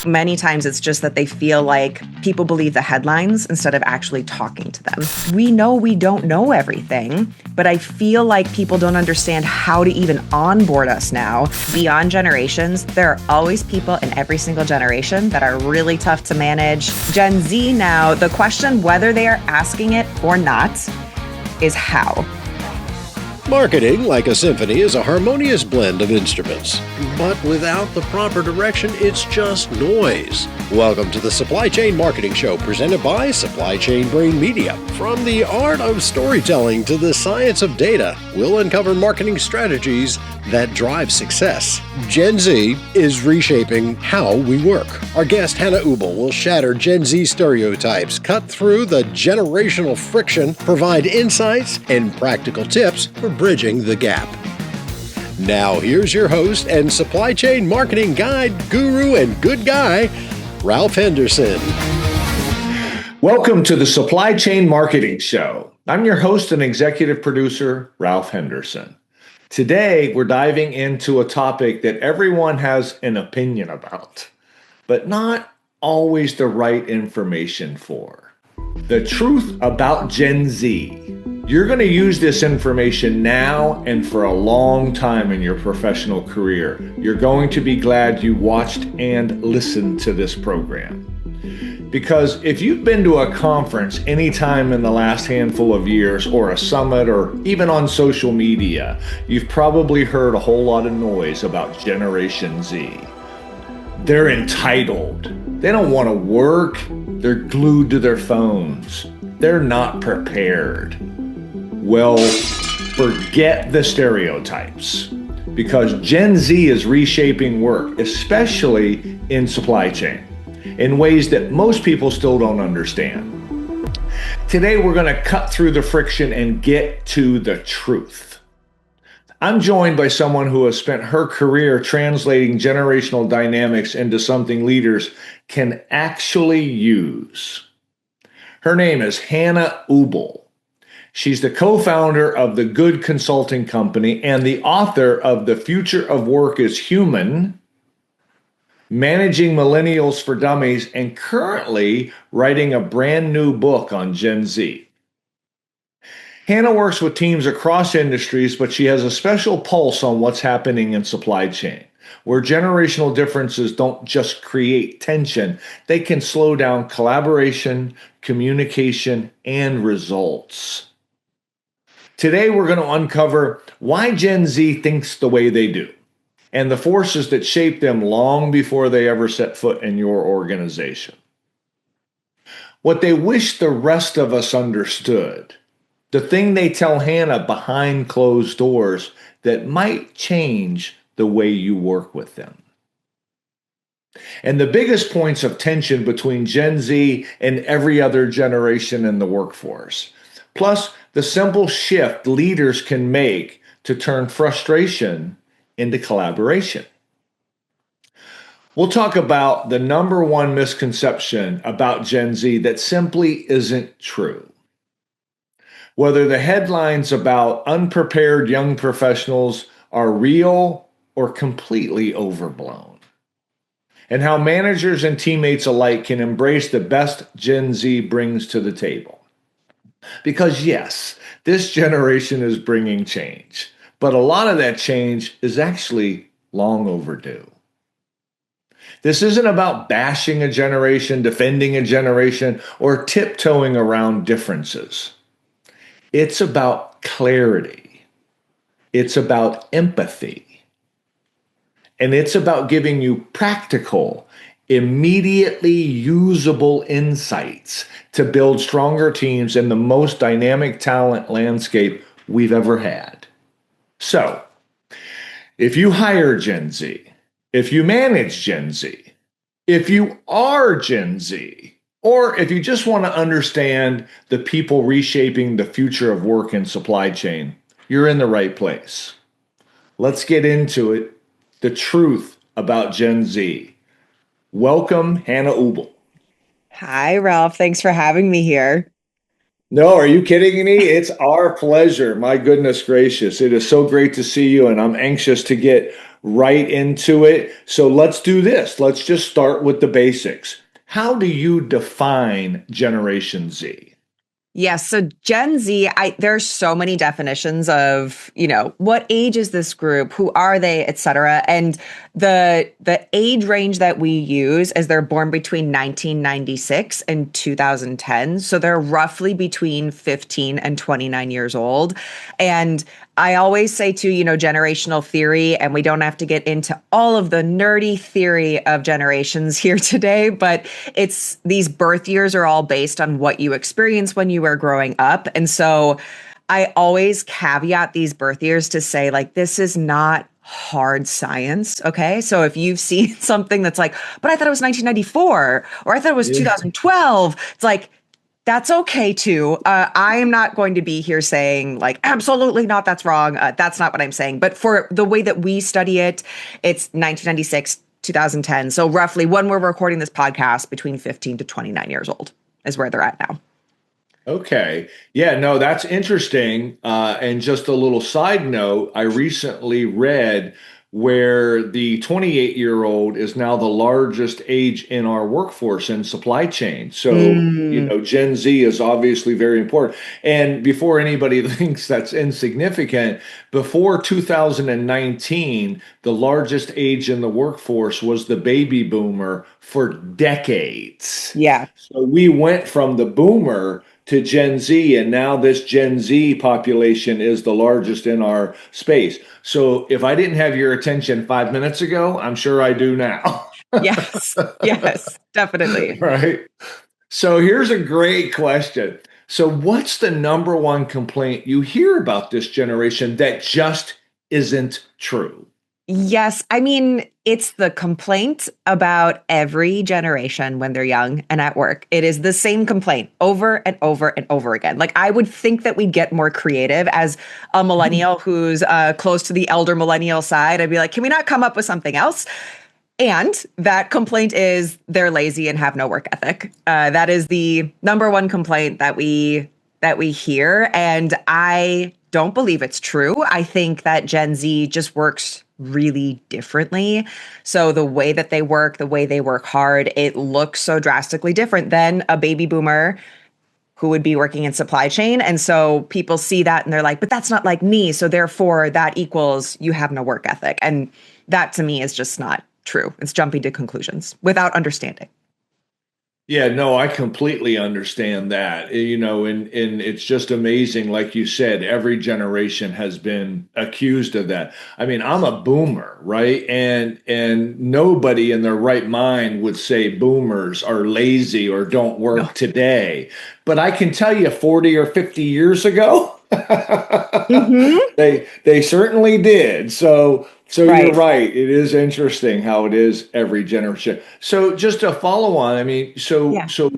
Many times it's just that they feel like people believe the headlines instead of actually talking to them. We know we don't know everything, but I feel like people don't understand how to even onboard us now. Beyond generations, there are always people in every single generation that are really tough to manage. Gen Z now, the question whether they are asking it or not is how. Marketing, like a symphony, is a harmonious blend of instruments. But without the proper direction, it's just noise. Welcome to the Supply Chain Marketing Show, presented by Supply Chain Brain Media. From the art of storytelling to the science of data, we'll uncover marketing strategies that drive success. Gen Z is reshaping how we work. Our guest, Hannah Ubel, will shatter Gen Z stereotypes, cut through the generational friction, provide insights and practical tips for bridging the gap. Now, here's your host and supply chain marketing guide, guru, and good guy, Ralph Henderson. Welcome to the Supply Chain Marketing Show. I'm your host and executive producer, Ralph Henderson. Today, we're diving into a topic that everyone has an opinion about, but not always the right information for. The truth about Gen Z. You're going to use this information now and for a long time in your professional career. You're going to be glad you watched and listened to this program. Because if you've been to a conference anytime in the last handful of years, or a summit, or even on social media, you've probably heard a whole lot of noise about Generation Z. They're entitled. They don't want to work. They're glued to their phones. They're not prepared. Well, forget the stereotypes, because Gen Z is reshaping work, especially in supply chain, in ways that most people still don't understand. Today, we're going to cut through the friction and get to the truth. I'm joined by someone who has spent her career translating generational dynamics into something leaders can actually use. Her name is Hannah Ubel. She's the co-founder of the Good Consulting Company and the author of The Future of Work is Human, Managing Millennials for Dummies, and currently writing a brand new book on Gen Z. Hannah works with teams across industries, but she has a special pulse on what's happening in supply chain, where generational differences don't just create tension, they can slow down collaboration, communication, and results. Today, we're going to uncover why Gen Z thinks the way they do, and the forces that shape them long before they ever set foot in your organization. What they wish the rest of us understood, the thing they tell Hannah behind closed doors that might change the way you work with them. And the biggest points of tension between Gen Z and every other generation in the workforce. Plus, the simple shift leaders can make to turn frustration into collaboration. We'll talk about the number one misconception about Gen Z that simply isn't true. Whether the headlines about unprepared young professionals are real or completely overblown. And how managers and teammates alike can embrace the best Gen Z brings to the table. Because yes, this generation is bringing change, but a lot of that change is actually long overdue. This isn't about bashing a generation, defending a generation, or tiptoeing around differences. It's about clarity. It's about empathy. And it's about giving you practical, immediately usable insights to build stronger teams in the most dynamic talent landscape we've ever had. So, if you hire Gen Z, if you manage Gen Z, if you are Gen Z, or if you just want to understand the people reshaping the future of work and supply chain, you're in the right place. Let's get into it. The truth about Gen Z. Welcome, Hannah Ubel. Hi, Ralph. Thanks for having me here. No, are you kidding me? It's our pleasure. My goodness gracious. It is so great to see you, and I'm anxious to get right into it. So let's do this. Let's just start with the basics. How do you define Generation Z? Yes. So Gen Z, there's so many definitions of, what age is this group? Who are they, et cetera. And the age range that we use is they're born between 1996 and 2010. So they're roughly between 15 and 29 years old. And I always say too, generational theory, and we don't have to get into all of the nerdy theory of generations here today, but it's these birth years are all based on what you experienced when you were growing up. And so I always caveat these birth years to say, like, this is not hard science. Okay. So if you've seen something that's like, but I thought it was 1994 or I thought it was Yeah. 2012, it's like, that's okay too. I am not going to be here saying like, absolutely not, that's wrong. That's not what I'm saying. But for the way that we study it, it's 1996, 2010. So roughly when we're recording this podcast, between 15 to 29 years old is where they're at now. Okay. Yeah, no, that's interesting. And just a little side note, I recently read where the 28-year-old is now the largest age in our workforce in supply chain. So, Mm, Gen Z is obviously very important. And before anybody thinks that's insignificant, before 2019, the largest age in the workforce was the baby boomer for decades. yeah. So we went from the boomer to Gen Z, and now this Gen Z population is the largest in our space. So if I didn't have your attention 5 minutes ago, I'm sure I do now. Yes. Yes, definitely. Right. So here's a great question. So, what's the number one complaint you hear about this generation that just isn't true? Yes. I mean, it's the complaint about every generation when they're young and at work. It is the same complaint over and over and over again. Like, I would think that we'd get more creative as a millennial who's close to the elder millennial side. I'd be like, can we not come up with something else? And that complaint is they're lazy and have no work ethic. That is the number one complaint that we hear, and I don't believe it's true. I think that Gen Z just works really differently. So the way that they work, the way they work hard, it looks so drastically different than a baby boomer who would be working in supply chain. And so people see that and they're like, but that's not like me. So therefore that equals you have no work ethic. And that to me is just not true. It's jumping to conclusions without understanding. Yeah, no, I completely understand that. And it's just amazing, like you said, every generation has been accused of that. I mean, I'm a boomer, right? And nobody in their right mind would say boomers are lazy or don't No. work today. But I can tell you 40 or 50 years ago, Hmm. they certainly did. So you're Right. right. It is interesting how it is every generation. So just to follow on, I mean, so Yeah. so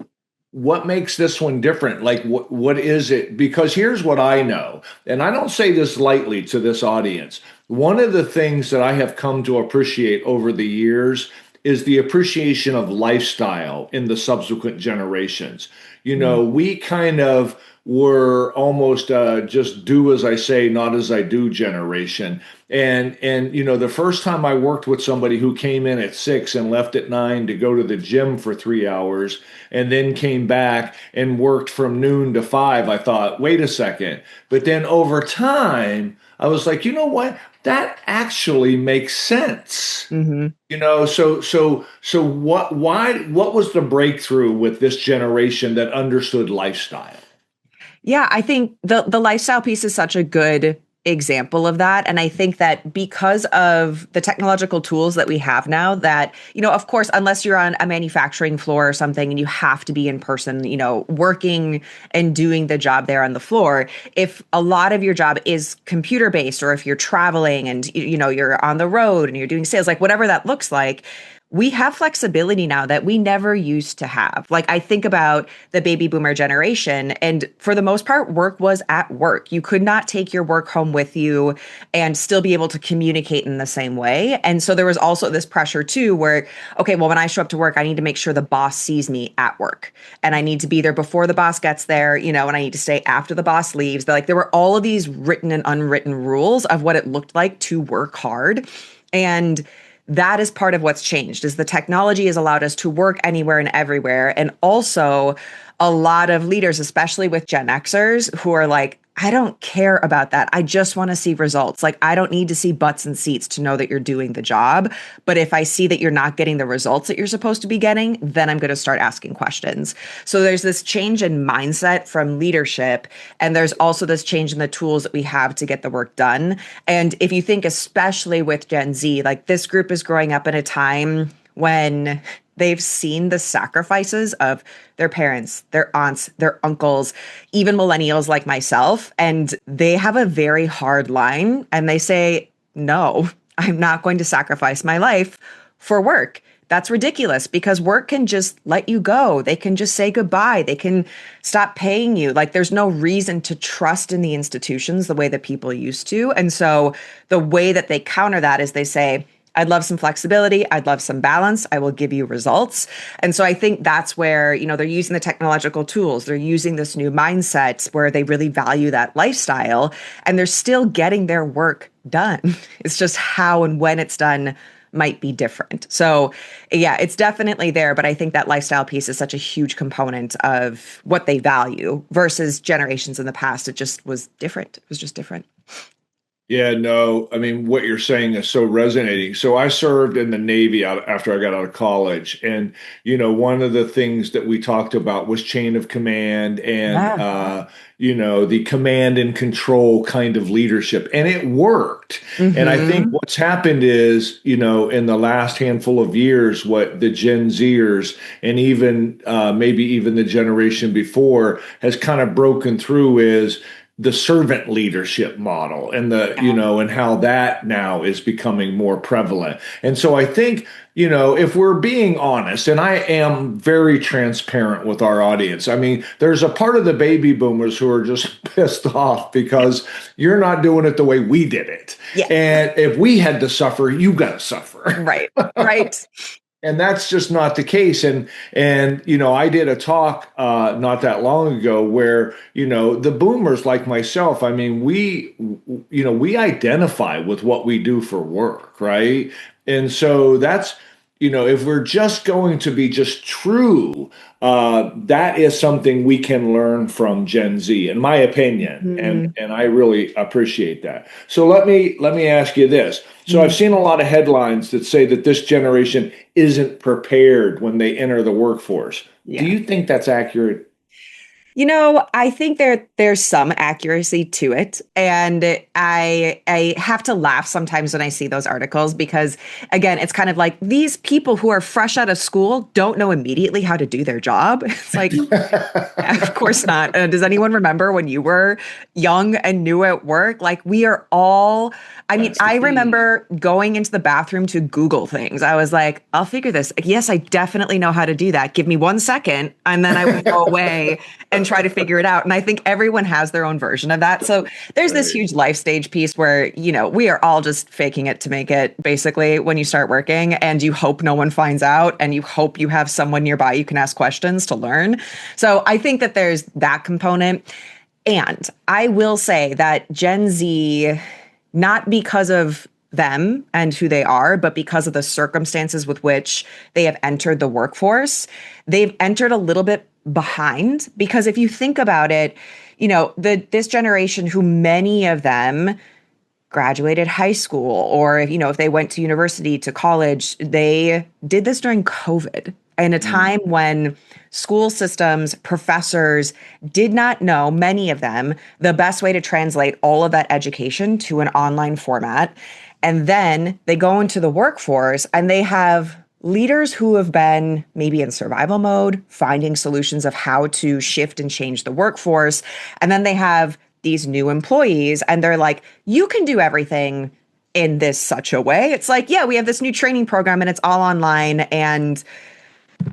what makes this one different? Like what is it? Because here's what I know, and I don't say this lightly to this audience. One of the things that I have come to appreciate over the years is the appreciation of lifestyle in the subsequent generations. We kind of were almost just do as I say, not as I do generation. And the first time I worked with somebody who came in at 6 and left at 9 to go to the gym for 3 hours and then came back and worked from noon to 5, I thought, wait a second. But then over time, I was like, you know what? That actually makes sense. Hmm. So what was the breakthrough with this generation that understood lifestyle? Yeah, I think the lifestyle piece is such a good example of that. And I think that because of the technological tools that we have now, that, of course, unless you're on a manufacturing floor or something and you have to be in person, working and doing the job there on the floor, if a lot of your job is computer based, or if you're traveling and, you're on the road and you're doing sales, like whatever that looks like, we have flexibility now that we never used to have. Like I think about the baby boomer generation, and for the most part, work was at work. You could not take your work home with you and still be able to communicate in the same way. And so there was also this pressure too, where, okay, well, when I show up to work, I need to make sure the boss sees me at work, and I need to be there before the boss gets there, and I need to stay after the boss leaves. Like there were all of these written and unwritten rules of what it looked like to work hard. And that is part of what's changed is the technology has allowed us to work anywhere and everywhere. And also a lot of leaders, especially with Gen Xers, who are like, I don't care about that. I just want to see results. Like, I don't need to see butts and seats to know that you're doing the job. But if I see that you're not getting the results that you're supposed to be getting, then I'm going to start asking questions. So there's this change in mindset from leadership. And there's also this change in the tools that we have to get the work done. And if you think, especially with Gen Z, like this group is growing up in a time when they've seen the sacrifices of their parents, their aunts, their uncles, even millennials like myself. And they have a very hard line. And they say, no, I'm not going to sacrifice my life for work. That's ridiculous because work can just let you go. They can just say goodbye. They can stop paying you. Like there's no reason to trust in the institutions the way that people used to. And so the way that they counter that is they say, I'd love some flexibility. I'd love some balance. I will give you results. And so I think that's where, they're using the technological tools. They're using this new mindset where they really value that lifestyle and they're still getting their work done. It's just how and when it's done might be different. So yeah, it's definitely there. But I think that lifestyle piece is such a huge component of what they value versus generations in the past. It just was different. It was just different. Yeah, no, I mean, what you're saying is so resonating. So I served in the Navy after I got out of college. And, one of the things that we talked about was chain of command and, the command and control kind of leadership. And it worked. Mm-hmm. And I think what's happened is, in the last handful of years, what the Gen Zers and even maybe even the generation before has kind of broken through is the servant leadership model and and how that now is becoming more prevalent. And so I think, if we're being honest, and I am very transparent with our audience, I mean, there's a part of the baby boomers who are just pissed off because you're not doing it the way we did it. Yeah. And if we had to suffer, you got to suffer. Right. Right. And that's just not the case. And I did a talk not that long ago where, the boomers like myself, I mean, we identify with what we do for work, right? And so that's, if we're just going to be just true, that is something we can learn from Gen Z, in my opinion. Mm-hmm. And I really appreciate that. So let me ask you this. So I've seen a lot of headlines that say that this generation isn't prepared when they enter the workforce. Yeah. Do you think that's accurate? I think there's some accuracy to it. And I have to laugh sometimes when I see those articles because, again, it's kind of like these people who are fresh out of school don't know immediately how to do their job. It's like, of course not. Does anyone remember when you were young and new at work? Like we are all, I remember going into the bathroom to Google things. I was like, I'll figure this. Yes, I definitely know how to do that. Give me 1 second. And then I would go away and try to figure it out. And I think everyone has their own version of that. So there's this huge life stage piece where, we are all just faking it to make it basically when you start working and you hope no one finds out and you hope you have someone nearby you can ask questions to learn. So I think that there's that component. And I will say that Gen Z, not because of them and who they are, but because of the circumstances with which they have entered the workforce, they've entered a little bit behind. Because if you think about it, this generation who many of them graduated high school or, if they went to university, to college, they did this during COVID in a time when school systems, professors did not know, many of them, the best way to translate all of that education to an online format. And then they go into the workforce and they have leaders who have been maybe in survival mode, finding solutions of how to shift and change the workforce. And then they have these new employees and they're like, you can do everything in this such a way. It's like, yeah, we have this new training program and it's all online and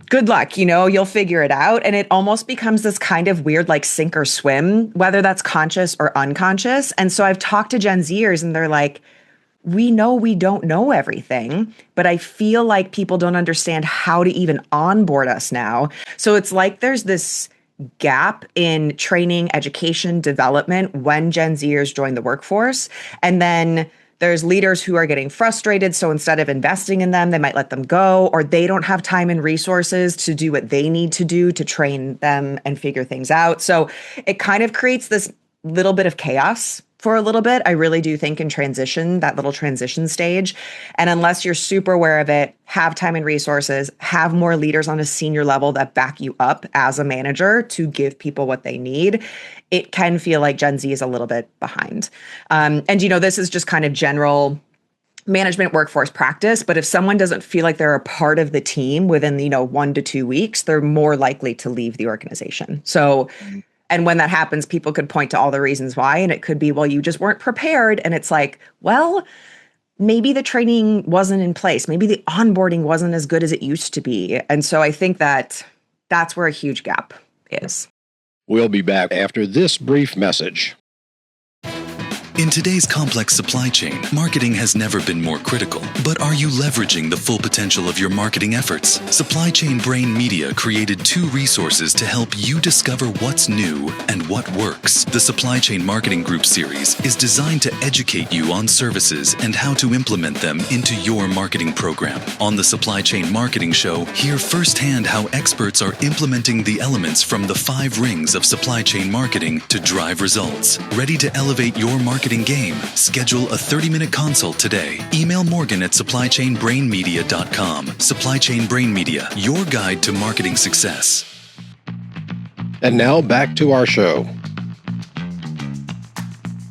good luck, you'll figure it out. And it almost becomes this kind of weird, like sink or swim, whether that's conscious or unconscious. And so I've talked to Gen Zers and they're like, we know we don't know everything, but I feel like people don't understand how to even onboard us now. So it's like there's this gap in training, education, development when Gen Zers join the workforce. And then there's leaders who are getting frustrated. So instead of investing in them, they might let them go, or they don't have time and resources to do what they need to do to train them and figure things out. So it kind of creates this little bit of chaos for a little bit. I really do think in transition, that little transition stage. And unless you're super aware of it, have time and resources, have more leaders on a senior level that back you up as a manager to give people what they need, it can feel like Gen Z is a little bit behind. And, this is just kind of general management workforce practice. But if someone doesn't feel like they're a part of the team within, 1 to 2 weeks, they're more likely to leave the organization. So and when that happens, people could point to all the reasons why, and it could be, well, you just weren't prepared. And it's like, well, maybe the training wasn't in place. Maybe the onboarding wasn't as good as it used to be. And so I think that that's where a huge gap is. We'll be back after this brief message. In today's complex supply chain, marketing has never been more critical. But are you leveraging the full potential of your marketing efforts? Supply Chain Brain Media created 2 resources to help you discover what's new and what works. The Supply Chain Marketing Group series is designed to educate you on services and how to implement them into your marketing program. On the Supply Chain Marketing Show, hear firsthand how experts are implementing the elements from the 5 rings of supply chain marketing to drive results. Ready to elevate your marketing game? Schedule a 30-minute consult today. Email Morgan at supplychainbrainmedia.com. Supply Chain Brain Media, your guide to marketing success. And now back to our show.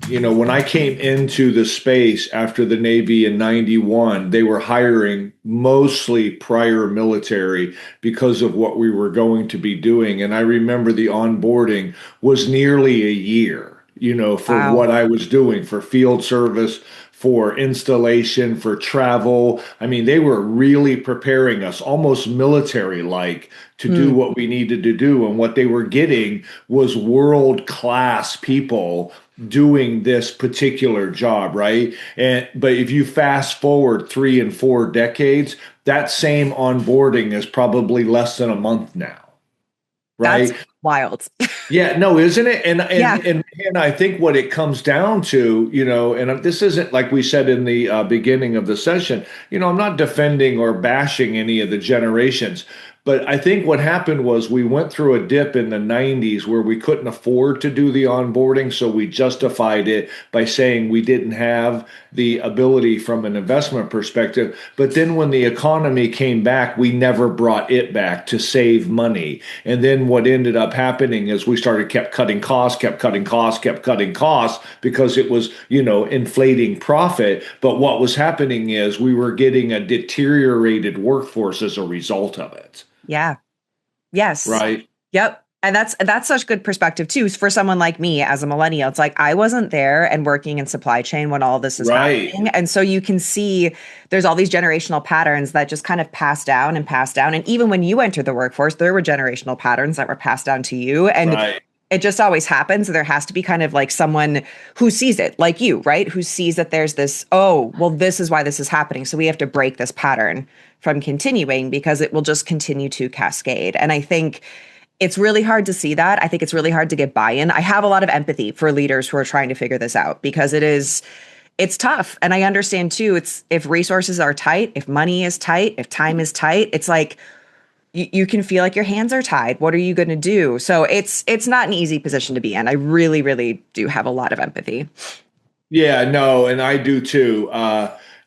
When I came into the space after the Navy in 91, they were hiring mostly prior military because of what we were going to be doing. And I remember the onboarding was nearly a year. For Wow. what I was doing, for field service, for installation, for travel. I mean, they were really preparing us almost military-like to do what we needed to do. And what they were getting was world-class people doing this particular job, right? But if you fast forward 3 and 4 decades, that same onboarding is probably less than a month now. Right? That's wild. Yeah, no, isn't it? And Yeah. and I think what it comes down to, and this isn't like we said in the beginning of the session, I'm not defending or bashing any of the generations. But I think what happened was we went through a dip in the 90s where we couldn't afford to do the onboarding. So we justified it by saying we didn't have the ability from an investment perspective. But then when the economy came back, we never brought it back to save money. And then what ended up happening is we kept cutting costs because it was, inflating profit. But what was happening is we were getting a deteriorated workforce as a result of it. Yeah. Yes. Right. Yep. And that's such good perspective too. For someone like me as a millennial, it's like I wasn't there and working in supply chain when all this is happening. And so you can see there's all these generational patterns that just kind of pass down and pass down. And even when you entered the workforce, there were generational patterns that were passed down to you. And it just always happens. There has to be kind of like someone who sees it, like you, right? Who sees that there's this, oh, well, this is why this is happening. So we have to break this pattern from continuing because it will just continue to cascade. And I think it's really hard to see that. I think it's really hard to get buy-in. I have a lot of empathy for leaders who are trying to figure this out because it's tough. And I understand too, it's if resources are tight, if money is tight, if time is tight, it's like you can feel like your hands are tied. What are you going to do? So it's not an easy position to be in. I really, really do have a lot of empathy. Yeah, no, and I do too.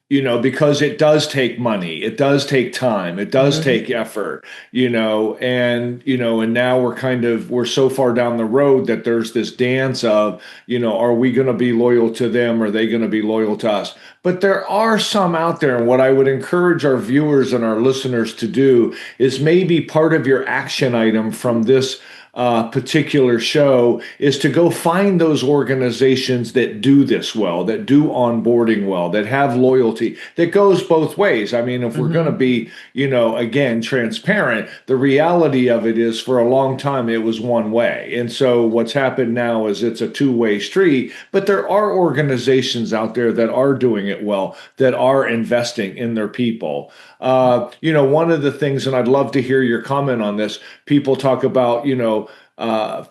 Because it does take money, it does take time, it does take effort, and now we're so far down the road that there's this dance of, are we going to be loyal to them? Or are they going to be loyal to us? But there are some out there. And what I would encourage our viewers and our listeners to do is maybe part of your action item from this particular show is to go find those organizations that do this well, that do onboarding well, that have loyalty, that goes both ways. I mean, if we're going to be, again, transparent, the reality of it is for a long time it was one way. And so what's happened now is it's a two-way street, but there are organizations out there that are doing it well, that are investing in their people. One of the things, and I'd love to hear your comment on this, people talk about,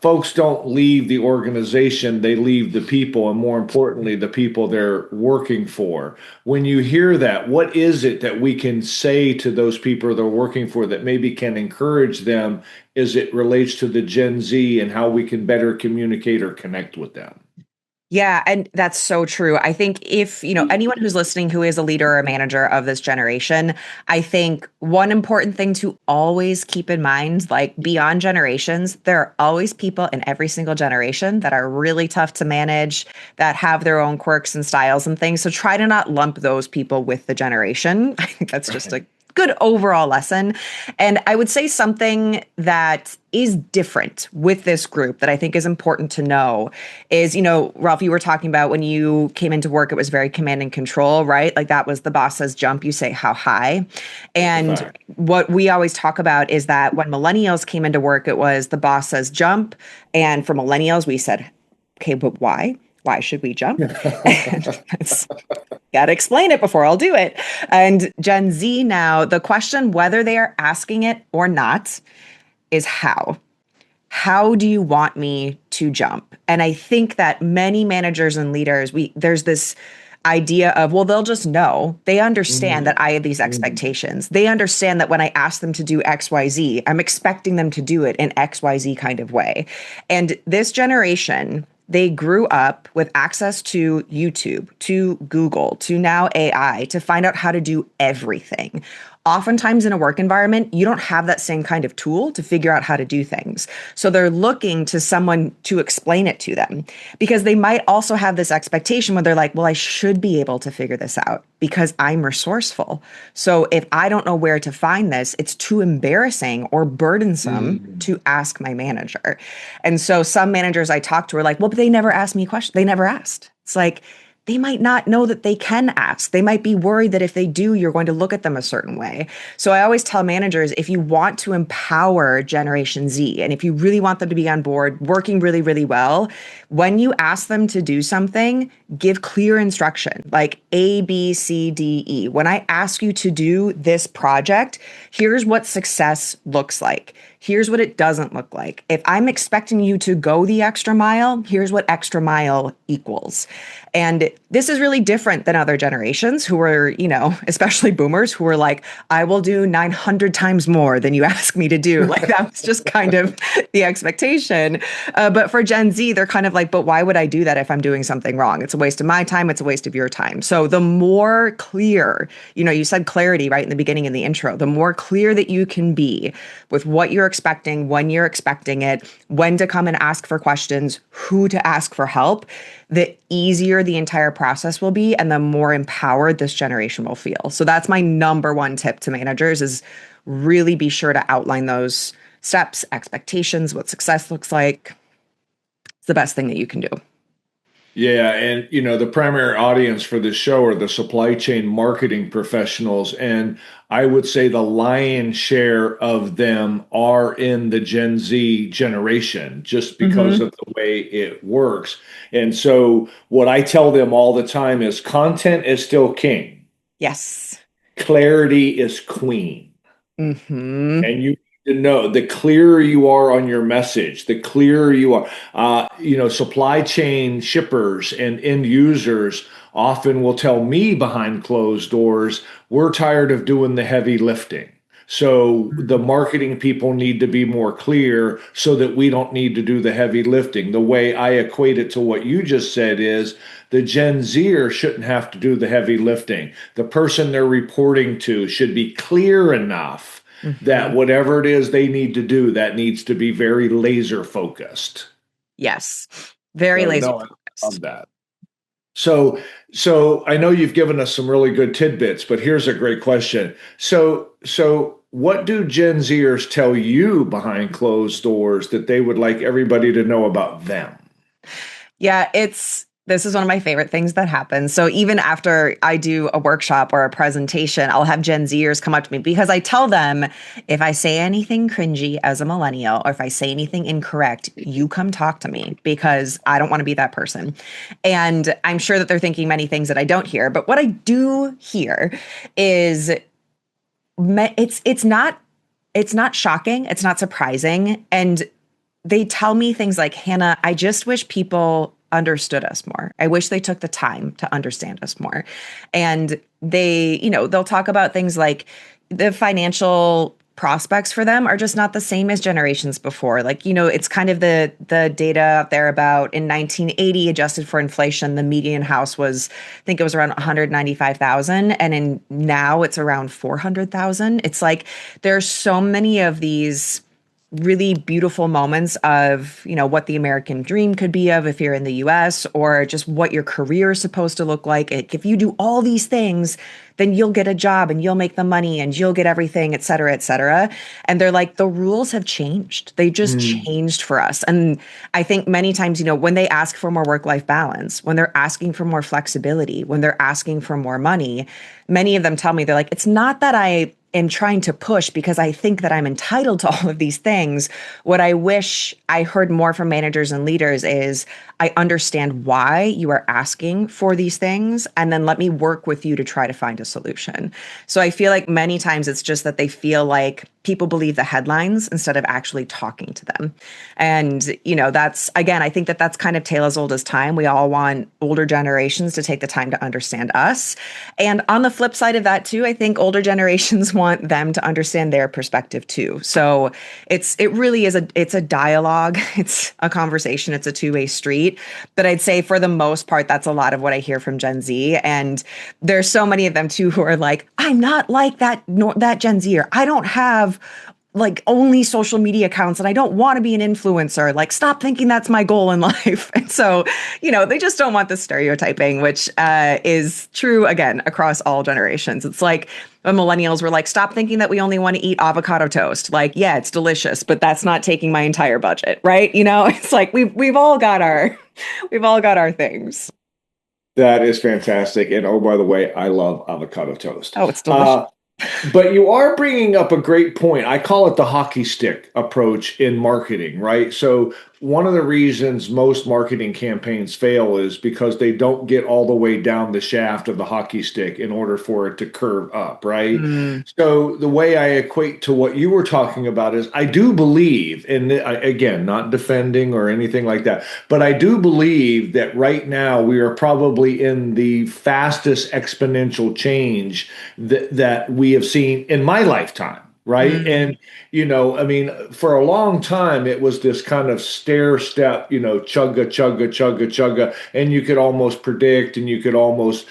folks don't leave the organization, they leave the people, and more importantly, the people they're working for. When you hear that, what is it that we can say to those people they're working for that maybe can encourage them as it relates to the Gen Z and how we can better communicate or connect with them? Yeah, and that's so true. I think if, anyone who's listening who is a leader or a manager of this generation, I think one important thing to always keep in mind, like beyond generations, there are always people in every single generation that are really tough to manage, that have their own quirks and styles and things. So try to not lump those people with the generation. I think that's just a good overall lesson. And I would say something that is different with this group that I think is important to know is, Ralph, you were talking about when you came into work, it was very command and control, right? Like that was the boss says jump, you say how high. And what we always talk about is that when millennials came into work, it was the boss says jump. And for millennials, we said, okay, but why? Why should we jump? Got to explain it before I'll do it. And Gen Z now, the question, whether they are asking it or not, is how. How do you want me to jump? And I think that many managers and leaders, there's this idea of, well, they'll just know. They understand that I have these expectations. They understand that when I ask them to do XYZ, I'm expecting them to do it in XYZ kind of way. And this generation, they grew up with access to YouTube, to Google, to now AI, to find out how to do everything. Oftentimes in a work environment, you don't have that same kind of tool to figure out how to do things. So they're looking to someone to explain it to them, because they might also have this expectation where they're like, well, I should be able to figure this out because I'm resourceful. So if I don't know where to find this, it's too embarrassing or burdensome to ask my manager. And so some managers I talked to were like, well, but they never asked me questions. They never asked. It's like, they might not know that they can ask. They might be worried that if they do, you're going to look at them a certain way. So I always tell managers, if you want to empower Generation Z, and if you really want them to be on board, working really, really well, when you ask them to do something, give clear instruction, like A, B, C, D, E. When I ask you to do this project, here's what success looks like. Here's what it doesn't look like. If I'm expecting you to go the extra mile, here's what extra mile equals. And this is really different than other generations who were, especially boomers who were like, I will do 900 times more than you ask me to do. Like that was just kind of the expectation. But for Gen Z, they're kind of like, but why would I do that if I'm doing something wrong? It's a waste of my time. It's a waste of your time. So the more clear, you said clarity right in the beginning in the intro, the more clear that you can be with what you're expecting, when you're expecting it, when to come and ask for questions, who to ask for help, the easier the entire process will be and the more empowered this generation will feel. So that's my number one tip to managers is really be sure to outline those steps, expectations, what success looks like. It's the best thing that you can do. Yeah, and the primary audience for this show are the supply chain marketing professionals, and I would say the lion's share of them are in the Gen Z generation just because of the way it works. And so what I tell them all the time is content is still king. Yes. Clarity is queen. Mm-hmm. And you to know the clearer you are on your message, the clearer you are. Supply chain shippers and end users often will tell me behind closed doors, we're tired of doing the heavy lifting. So the marketing people need to be more clear so that we don't need to do the heavy lifting. The way I equate it to what you just said is the Gen Zer shouldn't have to do the heavy lifting. The person they're reporting to should be clear enough that whatever it is they need to do, that needs to be very laser focused. Yes, very laser focused. I love that. So I know you've given us some really good tidbits, but here's a great question. So what do Gen Zers tell you behind closed doors that they would like everybody to know about them? Yeah, this is one of my favorite things that happens. So even after I do a workshop or a presentation, I'll have Gen Zers come up to me because I tell them if I say anything cringy as a millennial or if I say anything incorrect, you come talk to me because I don't want to be that person. And I'm sure that they're thinking many things that I don't hear, but what I do hear is it's not shocking, it's not surprising, and they tell me things like, Hannah, I just wish people understood us more. I wish they took the time to understand us more. And they'll talk about things like the financial prospects for them are just not the same as generations before. Like, it's kind of the data out there about in 1980, adjusted for inflation, the median house was, I think it was around 195,000. And now it's around 400,000. It's like there's so many of these really beautiful moments of, what the American dream could be of if you're in the US, or just what your career is supposed to look like. If you do all these things, then you'll get a job and you'll make the money and you'll get everything, et cetera, et cetera. And they're like, the rules have changed. They just changed for us. And I think many times, when they ask for more work-life balance, when they're asking for more flexibility, when they're asking for more money, many of them tell me, they're like, it's not that I am trying to push because I think that I'm entitled to all of these things. What I wish I heard more from managers and leaders is, I understand why you are asking for these things, and then let me work with you to try to find a solution. So I feel like many times it's just that they feel like people believe the headlines instead of actually talking to them. And, that's, again, I think that that's kind of tale as old as time. We all want older generations to take the time to understand us. And on the flip side of that too, I think older generations want them to understand their perspective too. So it really is it's a dialogue. It's a conversation. It's a two-way street. But I'd say for the most part, that's a lot of what I hear from Gen Z. And there's so many of them too who are like, I'm not like that Gen Zer. I don't have like only social media accounts and I don't want to be an influencer. Like, stop thinking that's my goal in life. And so, they just don't want the stereotyping, which is true, again, across all generations. It's like the millennials were like, stop thinking that we only want to eat avocado toast. Like, yeah, it's delicious, but that's not taking my entire budget, right? It's like we've all got our things. That is fantastic. And oh, by the way, I love avocado toast. Oh, it's delicious. But you are bringing up a great point. I call it the hockey stick approach in marketing, right? So one of the reasons most marketing campaigns fail is because they don't get all the way down the shaft of the hockey stick in order for it to curve up, right? So the way I equate to what you were talking about is I do believe, and again, not defending or anything like that, but I do believe that right now we are probably in the fastest exponential change that we have seen in my lifetime. Right. And, for a long time, it was this kind of stair step, chugga, chugga, chugga, chugga. And you could almost predict and you could almost,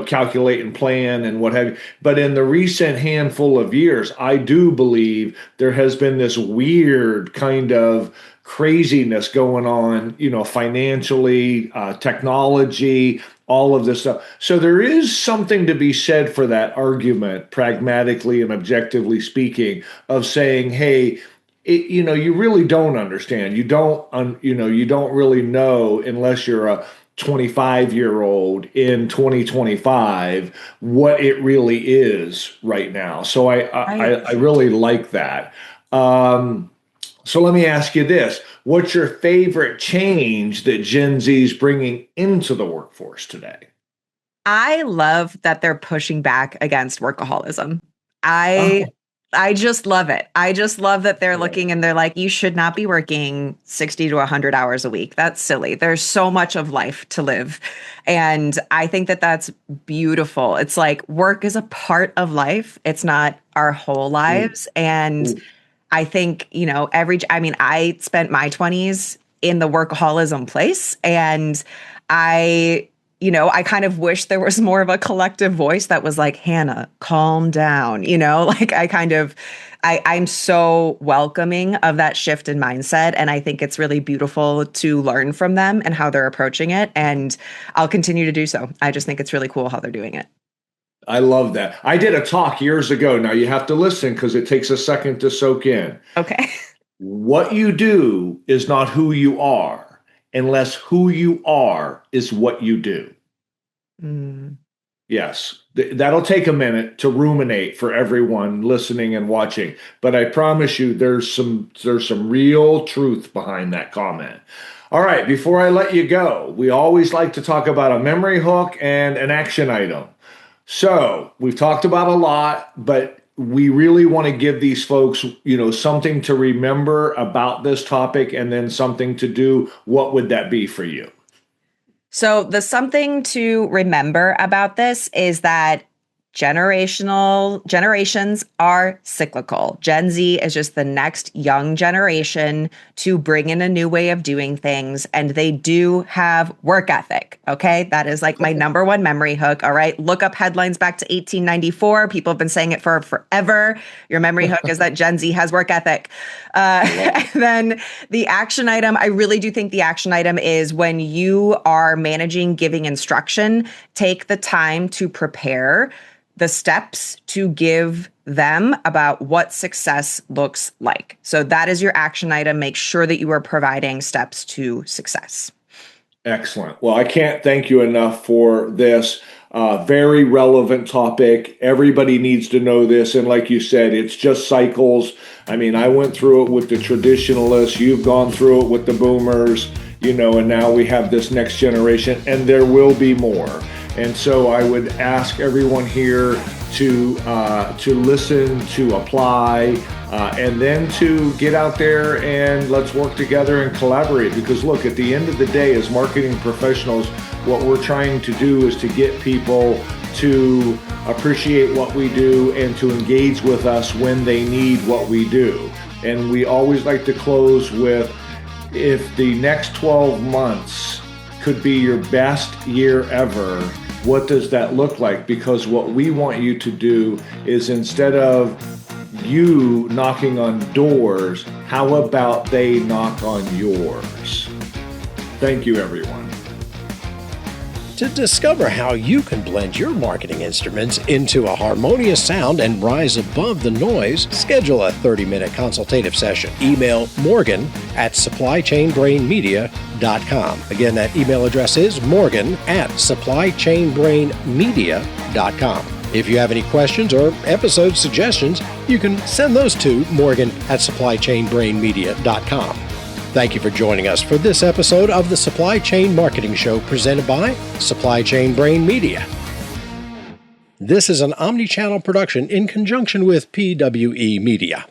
calculate and plan and what have you. But in the recent handful of years, I do believe there has been this weird kind of craziness going on, financially, technology, all of this stuff. So there is something to be said for that argument, pragmatically and objectively speaking, of saying, hey, you really don't understand. You don't really know unless you're a 25-year-old in 2025 what it really is right now. So I really like that. So let me ask you this. What's your favorite change that Gen Z is bringing into the workforce today? I love that they're pushing back against workaholism. I just love it. I just love that they're looking and they're like, you should not be working 60 to 100 hours a week. That's silly. There's so much of life to live. And I think that that's beautiful. It's like work is a part of life. It's not our whole lives. And I think, I spent my 20s in the workaholism place. And I kind of wish there was more of a collective voice that was like, Hannah, calm down. I'm so welcoming of that shift in mindset. And I think it's really beautiful to learn from them and how they're approaching it. And I'll continue to do so. I just think it's really cool how they're doing it. I love that. I did a talk years ago. Now you have to listen because it takes a second to soak in. Okay. What you do is not who you are, unless who you are is what you do. Mm. Yes, that'll take a minute to ruminate for everyone listening and watching, but I promise you there's some real truth behind that comment. All right, before I let you go, we always like to talk about a memory hook and an action item. So, we've talked about a lot, but we really want to give these folks, something to remember about this topic and then something to do. What would that be for you? So the something to remember about this is that generations are cyclical. Gen Z is just the next young generation to bring in a new way of doing things, and they do have work ethic. Okay, that is like my number one memory hook. All right, look up headlines back to 1894. People have been saying it for forever. Your memory hook is that Gen Z has work ethic. And then the action item, I really do think the action item is when you are managing giving instruction, take the time to prepare the steps to give them about what success looks like. So that is your action item. Make sure that you are providing steps to success. Excellent. Well, I can't thank you enough for this very relevant topic. Everybody needs to know this. And like you said, it's just cycles. I mean, I went through it with the traditionalists. You've gone through it with the boomers, and now we have this next generation, and there will be more. And so I would ask everyone here to listen, to apply, and then to get out there and let's work together and collaborate. Because look, at the end of the day, as marketing professionals, what we're trying to do is to get people to appreciate what we do and to engage with us when they need what we do. And we always like to close with, if the next 12 months could be your best year ever, what does that look like? Because what we want you to do is, instead of you knocking on doors, how about they knock on yours? Thank you, everyone. To discover how you can blend your marketing instruments into a harmonious sound and rise above the noise, schedule a 30-minute consultative session. Email morgan@supplychainbrainmedia.com. Again, that email address is morgan@supplychainbrainmedia.com. If you have any questions or episode suggestions, you can send those to morgan@supplychainbrainmedia.com. Thank you for joining us for this episode of the Supply Chain Marketing Show presented by Supply Chain Brain Media. This is an omni-channel production in conjunction with PWE Media.